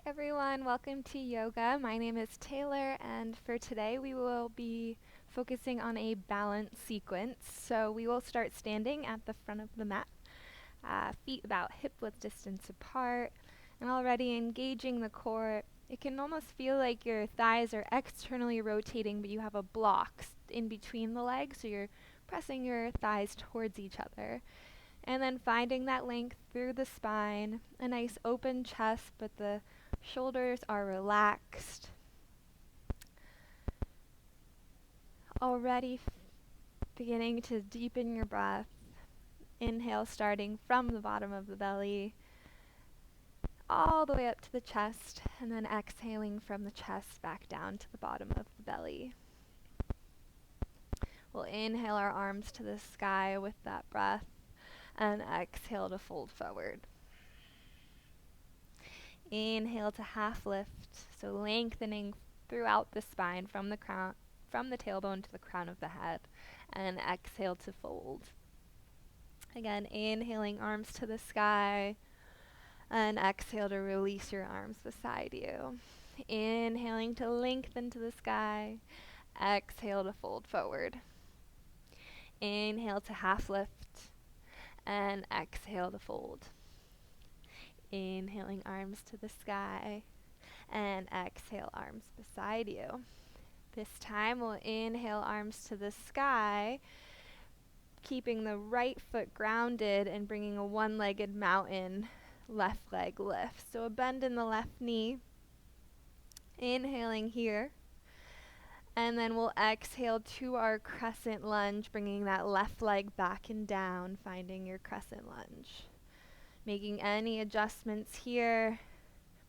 Everyone, welcome to yoga. My name is Taylor, and for today we will be focusing on a balance sequence. So we will start standing at the front of the mat, feet about hip width distance apart, and already engaging the core. It can almost feel like your thighs are externally rotating, but you have a block in between the legs, so you're pressing your thighs towards each other. And then finding that length through the spine, a nice open chest, but the shoulders are relaxed. Already beginning to deepen your breath. Inhale starting from the bottom of the belly, all the way up to the chest, and then exhaling from the chest back down to the bottom of the belly. We'll inhale our arms to the sky with that breath, and exhale to fold forward. Inhale to half lift, so lengthening throughout the spine from the crown, from the tailbone to the crown of the head, and exhale to fold. Again, inhaling arms to the sky, and exhale to release your arms beside you. Inhaling to lengthen to the sky, exhale to fold forward. Inhale to half lift, and exhale to fold. Inhaling arms to the sky, and exhale arms beside you. This time we'll inhale arms to the sky, keeping the right foot grounded and bringing a one-legged mountain, left leg lift. So a bend in the left knee. Inhaling here. And then we'll exhale to our crescent lunge, bringing that left leg back and down, finding your crescent lunge. Making any adjustments here,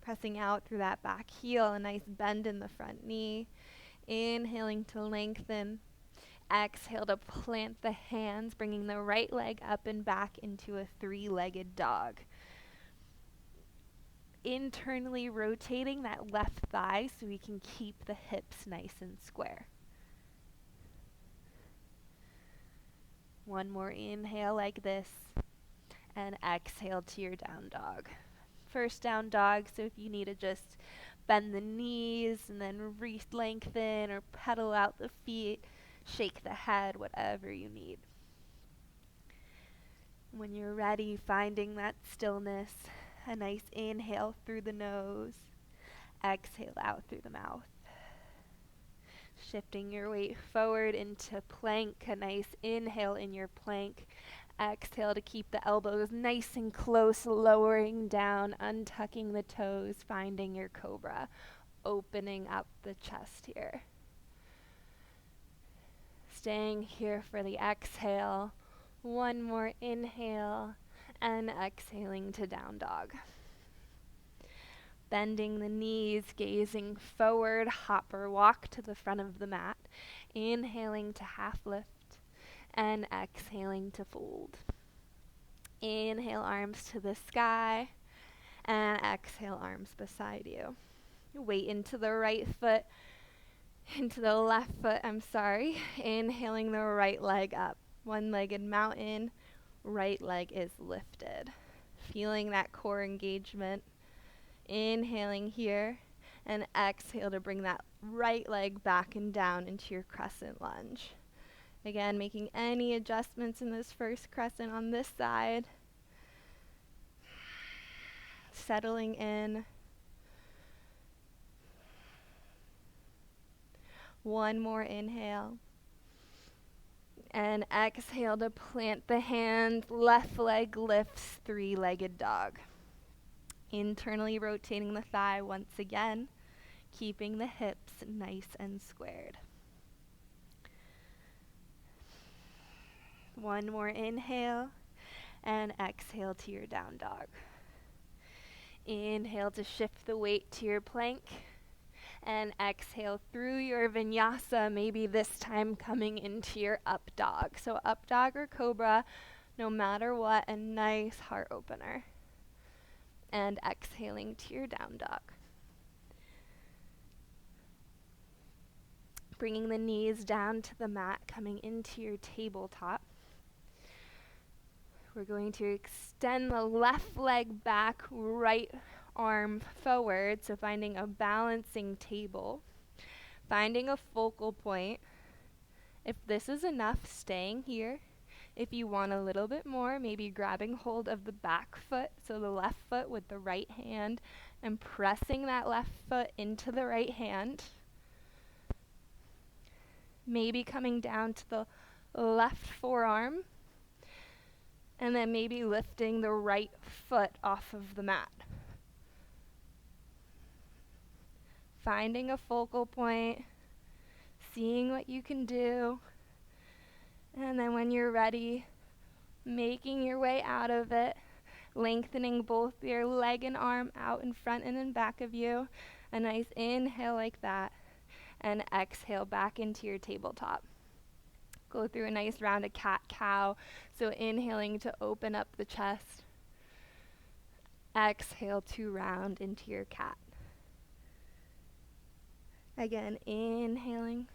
pressing out through that back heel, a nice bend in the front knee. Inhaling to lengthen. Exhale to plant the hands, bringing the right leg up and back into a three-legged dog. Internally rotating that left thigh so we can keep the hips nice and square. One more inhale like this, and exhale to your down dog. First down dog, so if you need to just bend the knees and then lengthen or pedal out the feet, shake the head, whatever you need. When you're ready, finding that stillness, a nice inhale through the nose, exhale out through the mouth. Shifting your weight forward into plank, a nice inhale in your plank. Exhale to keep the elbows nice and close, lowering down, untucking the toes, finding your cobra, opening up the chest here. Staying here for the exhale. One more inhale, and exhaling to down dog. Bending the knees, gazing forward, hop or walk to the front of the mat. Inhaling to half lift, and exhaling to fold. Inhale arms to the sky, and exhale arms beside you. Weight into the right foot, into the left foot, Inhaling the right leg up. One-legged mountain, right leg is lifted. Feeling that core engagement. Inhaling here, and exhale to bring that right leg back and down into your crescent lunge. Again, making any adjustments in this first crescent on this side. Settling in. One more inhale. And exhale to plant the hands. Left leg lifts, three-legged dog. Internally rotating the thigh once again, keeping the hips nice and squared. One more inhale, and exhale to your down dog. Inhale to shift the weight to your plank, and exhale through your vinyasa, maybe this time coming into your up dog. So up dog or cobra, no matter what, a nice heart opener. And exhaling to your down dog. Bringing the knees down to the mat, coming into your tabletop. We're going to extend the left leg back, right arm forward, so finding a balancing table, finding a focal point. If this is enough, staying here. If you want a little bit more, maybe grabbing hold of the back foot, so the left foot with the right hand, and pressing that left foot into the right hand. Maybe coming down to the left forearm, and then maybe lifting the right foot off of the mat. Finding a focal point, seeing what you can do, and then when you're ready, making your way out of it, lengthening both your leg and arm out in front and in back of you. A nice inhale like that, and exhale back into your tabletop. Go through a nice round of cat-cow, so inhaling to open up the chest. Exhale to round into your cat. Again, inhaling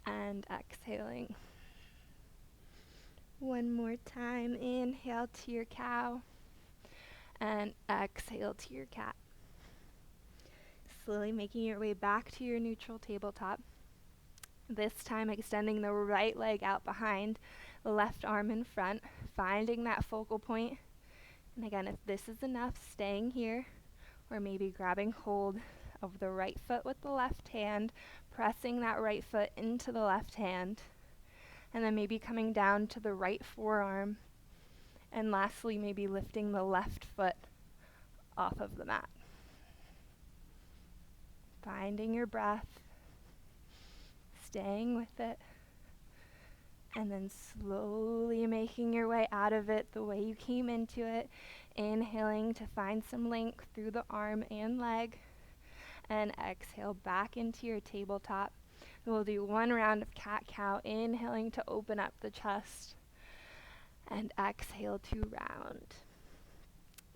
and exhaling. One more time, inhale to your cow and exhale to your cat. Slowly making your way back to your neutral tabletop. This time extending the right leg out behind, left arm in front, finding that focal point. And again, if this is enough, staying here, or maybe grabbing hold of the right foot with the left hand, pressing that right foot into the left hand, and then maybe coming down to the right forearm, and lastly, maybe lifting the left foot off of the mat. Finding your breath, staying with it, and then slowly making your way out of it the way you came into it, inhaling to find some length through the arm and leg, and exhale back into your tabletop. We'll do one round of cat-cow, inhaling to open up the chest, and exhale to round.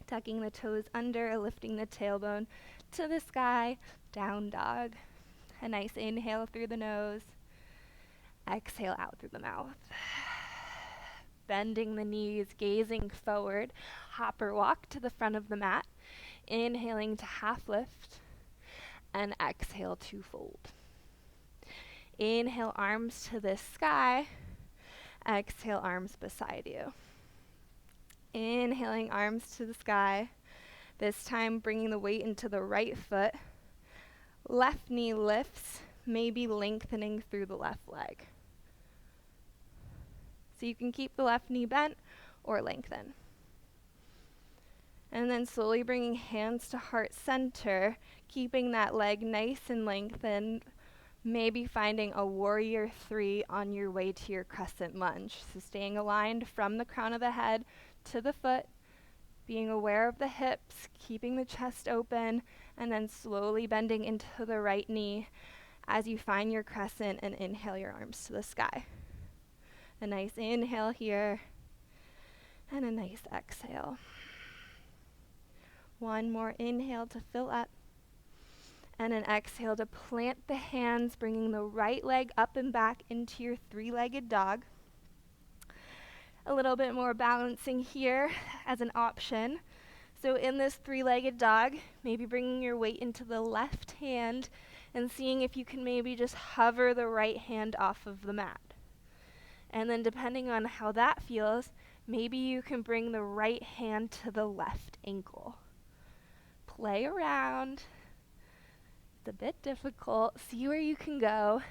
Tucking the toes under, lifting the tailbone to the sky, down dog. A nice inhale through the nose, exhale out through the mouth. Bending the knees, gazing forward, hopper walk to the front of the mat, inhaling to half lift, and exhale to fold. Inhale, arms to the sky, exhale, arms beside you. Inhaling, arms to the sky, this time bringing the weight into the right foot. Left knee lifts, maybe lengthening through the left leg. So you can keep the left knee bent or lengthen. And then slowly bringing hands to heart center, keeping that leg nice and lengthened, maybe finding a warrior 3 on your way to your crescent lunge. So staying aligned from the crown of the head to the foot, being aware of the hips, keeping the chest open, and then slowly bending into the right knee as you find your crescent and inhale your arms to the sky. A nice inhale here, and a nice exhale. One more inhale to fill up, and an exhale to plant the hands, bringing the right leg up and back into your 3-legged dog. A little bit more balancing here as an option. So in this 3-legged dog, maybe bringing your weight into the left hand and seeing if you can maybe just hover the right hand off of the mat. And then depending on how that feels, maybe you can bring the right hand to the left ankle. Play around. It's a bit difficult. See where you can go.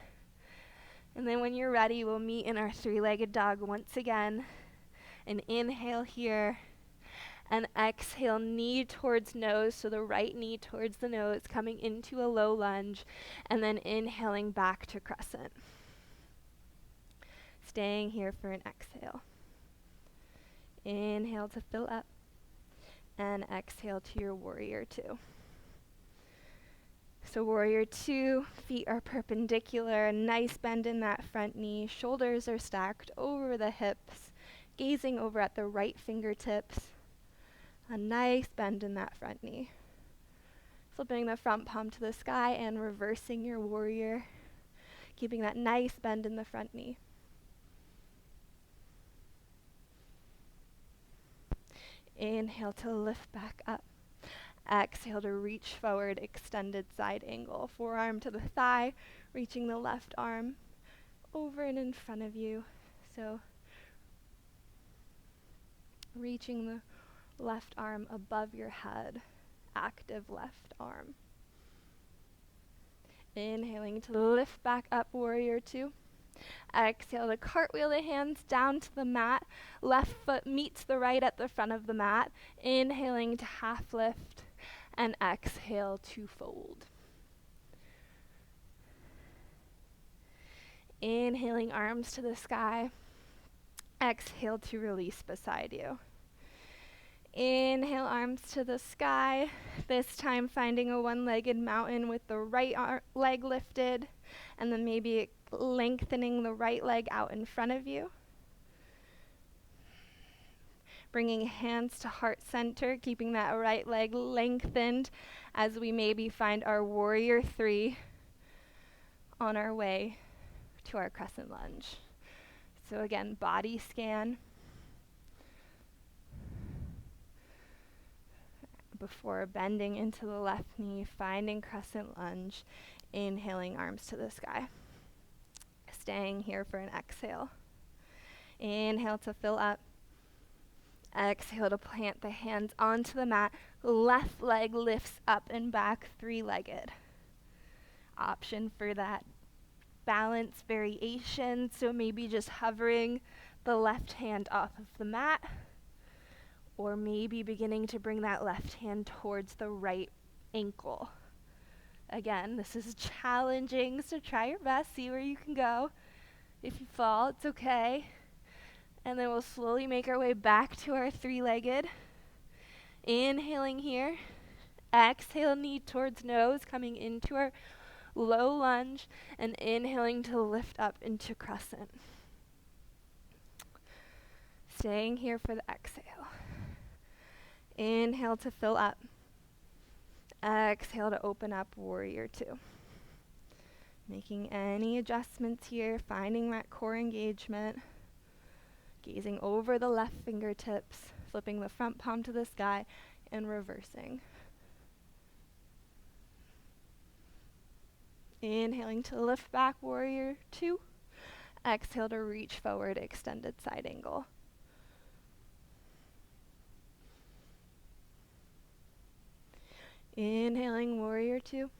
And then when you're ready, we'll meet in our 3-legged dog once again. And inhale here. And exhale, knee towards nose, so the right knee towards the nose, coming into a low lunge. And then inhaling back to crescent. Staying here for an exhale. Inhale to fill up. And exhale to your warrior 2. So warrior 2, feet are perpendicular, a nice bend in that front knee, shoulders are stacked over the hips, gazing over at the right fingertips, a nice bend in that front knee. Flipping the front palm to the sky and reversing your warrior, keeping that nice bend in the front knee. Inhale to lift back up. Exhale to reach forward, extended side angle. Forearm to the thigh, reaching the left arm over and in front of you. So reaching the left arm above your head, active left arm. Inhaling to lift back up, warrior two. Exhale to cartwheel the hands down to the mat. Left foot meets the right at the front of the mat. Inhaling to half lift and exhale to fold. Inhaling, arms to the sky. Exhale to release beside you. Inhale, arms to the sky. This time finding a one-legged mountain with the right leg lifted, and then maybe lengthening the right leg out in front of you. Bringing hands to heart center, keeping that right leg lengthened as we maybe find our warrior three on our way to our crescent lunge. So again, body scan. Before bending into the left knee, finding crescent lunge, inhaling, arms to the sky. Staying here for an exhale. Inhale to fill up. Exhale to plant the hands onto the mat. Left leg lifts up and back, three-legged. Option for that balance variation, so maybe just hovering the left hand off of the mat, or maybe beginning to bring that left hand towards the right ankle. Again, this is challenging, so try your best, see where you can go. If you fall, it's okay. And then we'll slowly make our way back to our three-legged. Inhaling here. Exhale, knee towards nose, coming into our low lunge, and inhaling to lift up into crescent. Staying here for the exhale. Inhale to fill up. Exhale to open up, warrior two. Making any adjustments here, finding that core engagement. Gazing over the left fingertips, flipping the front palm to the sky, and reversing. Inhaling to lift back, warrior two. Exhale to reach forward, extended side angle. Inhaling, warrior two.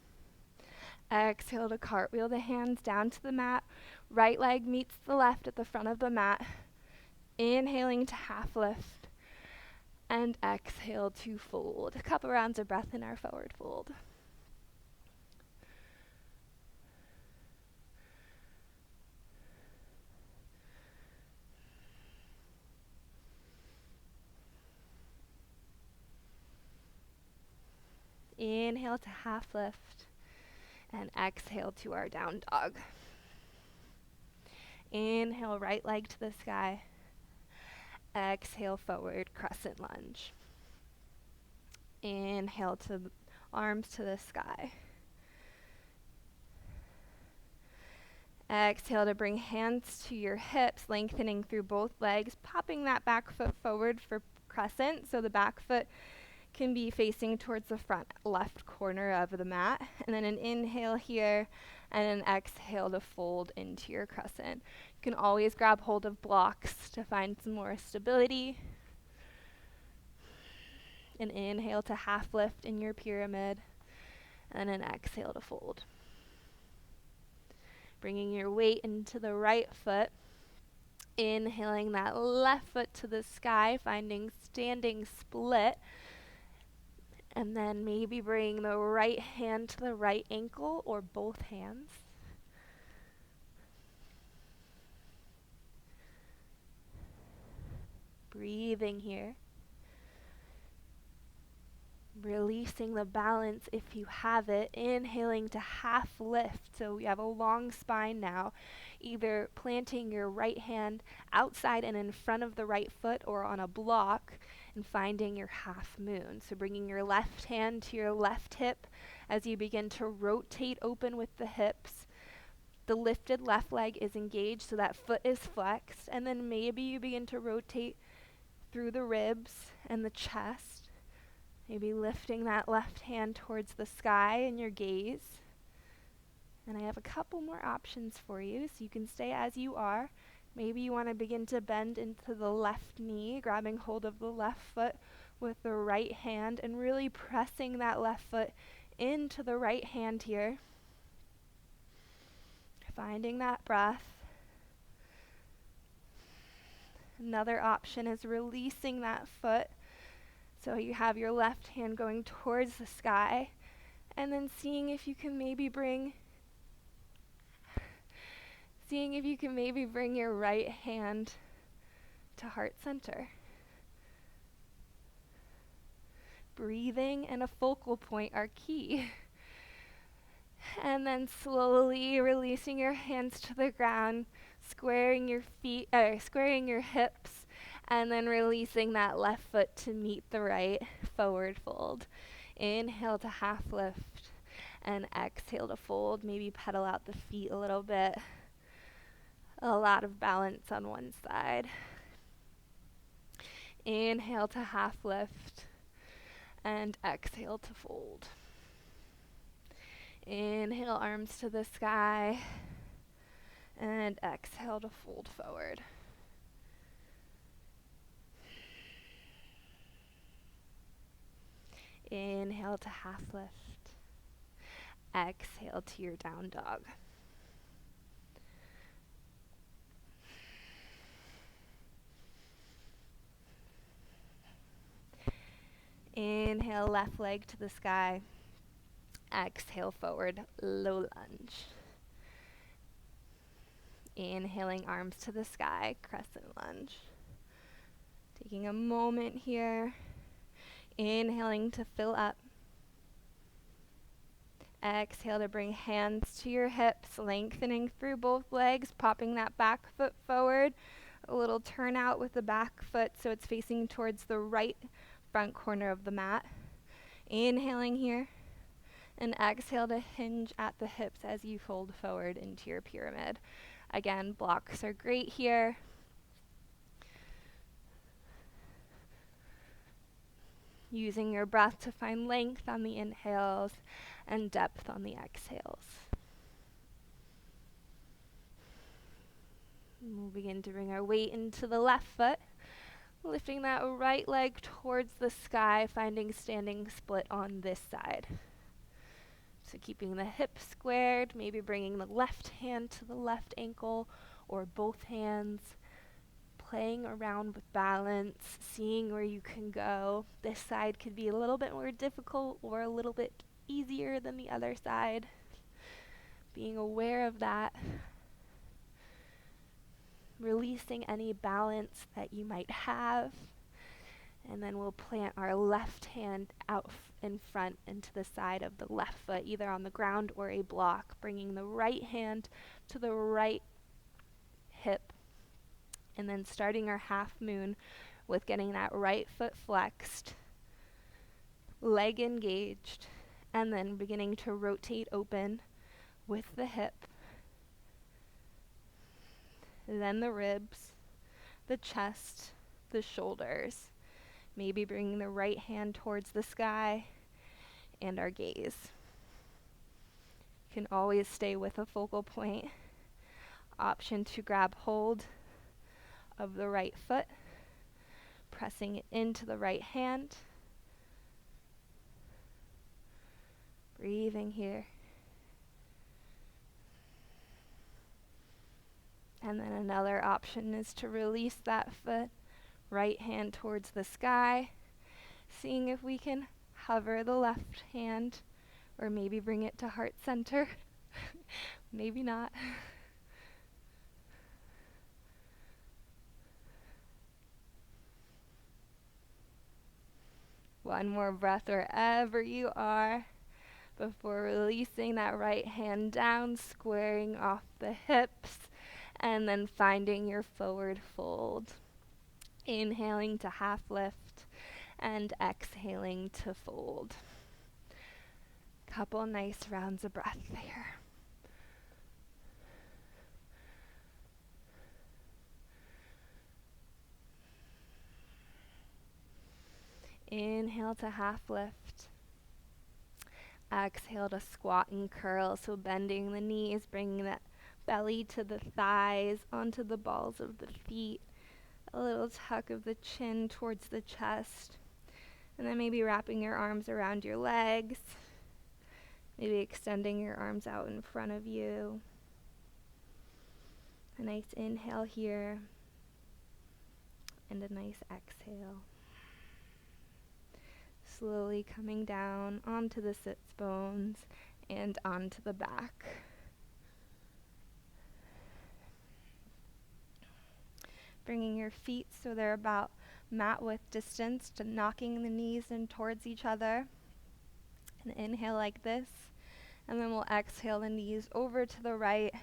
Exhale to cartwheel the hands down to the mat. Right leg meets the left at the front of the mat. Inhaling to half lift. And exhale to fold. A couple rounds of breath in our forward fold. Inhale to half lift. And exhale to our down dog. Inhale, right leg to the sky. Exhale, forward crescent lunge. Inhale to arms to the sky. Exhale to bring hands to your hips, lengthening through both legs, popping that back foot forward for crescent, so the back foot can be facing towards the front left corner of the mat. And then an inhale here, and an exhale to fold into your crescent. You can always grab hold of blocks to find some more stability. An inhale to half lift in your pyramid, and an exhale to fold. Bringing your weight into the right foot. Inhaling that left foot to the sky, finding standing split. And then maybe bring the right hand to the right ankle or both hands. Breathing here. Releasing the balance if you have it. Inhaling to half lift. So we have a long spine now. Either planting your right hand outside and in front of the right foot or on a block and finding your half moon. So bringing your left hand to your left hip as you begin to rotate open with the hips. The lifted left leg is engaged so that foot is flexed, and then maybe you begin to rotate through the ribs and the chest. Maybe lifting that left hand towards the sky in your gaze. And I have a couple more options for you, so you can stay as you are. Maybe you want to begin to bend into the left knee, grabbing hold of the left foot with the right hand and really pressing that left foot into the right hand here. Finding that breath. Another option is releasing that foot. So you have your left hand going towards the sky, and then seeing if you can maybe bring your right hand to heart center. Breathing and a focal point are key. And then slowly releasing your hands to the ground, squaring your hips, and then releasing that left foot to meet the right, forward fold. Inhale to half lift, and exhale to fold. Maybe pedal out the feet a little bit. A lot of balance on one side. Inhale to half lift, and exhale to fold. Inhale, arms to the sky, and exhale to fold forward. Inhale to half lift. Exhale to your down dog. Inhale, left leg to the sky. Exhale, forward, low lunge. Inhaling, arms to the sky, crescent lunge. Taking a moment here. Inhaling to fill up. Exhale to bring hands to your hips, lengthening through both legs, popping that back foot forward. A little turn out with the back foot so it's facing towards the right front corner of the mat. Inhaling here. And exhale to hinge at the hips as you fold forward into your pyramid. Again, blocks are great here. Using your breath to find length on the inhales and depth on the exhales. And we'll begin to bring our weight into the left foot, lifting that right leg towards the sky, finding standing split on this side. So keeping the hips squared, maybe bringing the left hand to the left ankle or both hands, playing around with balance, seeing where you can go. This side could be a little bit more difficult or a little bit easier than the other side. Being aware of that. Releasing any balance that you might have. And then we'll plant our left hand out in front into the side of the left foot, either on the ground or a block, bringing the right hand to the right hip. And then starting our half moon with getting that right foot flexed, leg engaged, and then beginning to rotate open with the hip. Then the ribs, the chest, the shoulders. Maybe bringing the right hand towards the sky and our gaze. You can always stay with a focal point. Option to grab hold of the right foot, pressing it into the right hand. Breathing here. And then another option is to release that foot, right hand towards the sky, seeing if we can hover the left hand or maybe bring it to heart center. Maybe not. One more breath wherever you are before releasing that right hand down, squaring off the hips, and then finding your forward fold. Inhaling to half lift and exhaling to fold. Couple nice rounds of breath there. Inhale to half lift. Exhale to squat and curl, so bending the knees, bringing that belly to the thighs, onto the balls of the feet, a little tuck of the chin towards the chest, and then maybe wrapping your arms around your legs, maybe extending your arms out in front of you. A nice inhale here, and a nice exhale. Slowly coming down onto the sits bones and onto the back. Bringing your feet so they're about mat width distance, to knocking the knees in towards each other. And inhale like this, and then we'll exhale the knees over to the right.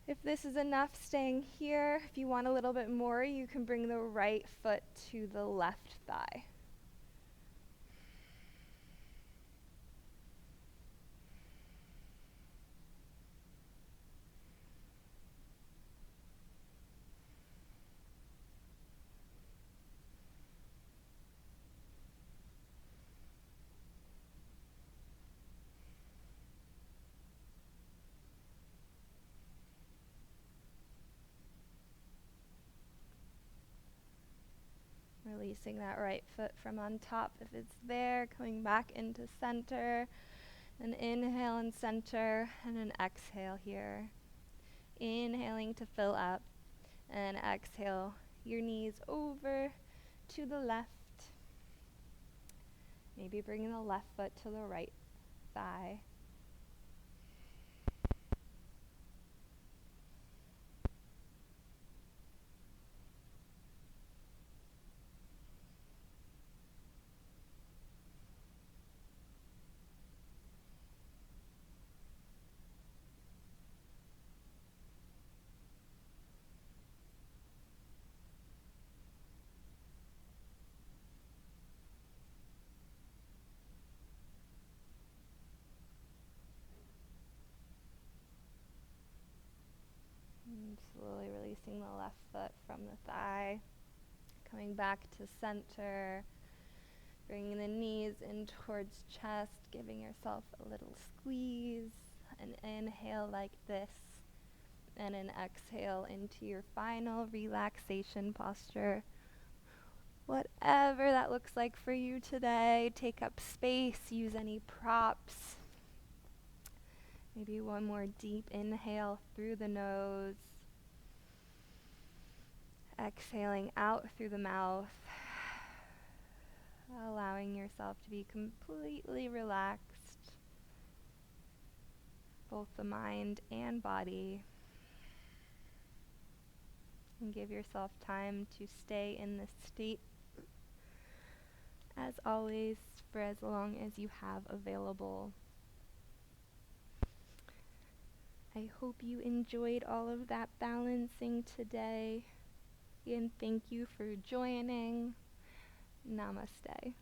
If this is enough, staying here. If you want a little bit more, you can bring the right foot to the left thigh. Releasing that right foot from on top if it's there, coming back into center. An inhale and center, and an exhale here. Inhaling to fill up, and exhale your knees over to the left. Maybe bringing the left foot to the right thigh. And slowly releasing the left foot from the thigh. Coming back to center. Bringing the knees in towards chest, giving yourself a little squeeze. An inhale like this, and an exhale into your final relaxation posture. Whatever that looks like for you today, take up space, use any props. Maybe one more deep inhale through the nose. Exhaling out through the mouth. Allowing yourself to be completely relaxed, both the mind and body. And give yourself time to stay in this state, as always, for as long as you have available. I hope you enjoyed all of that balancing today, and thank you for joining. Namaste.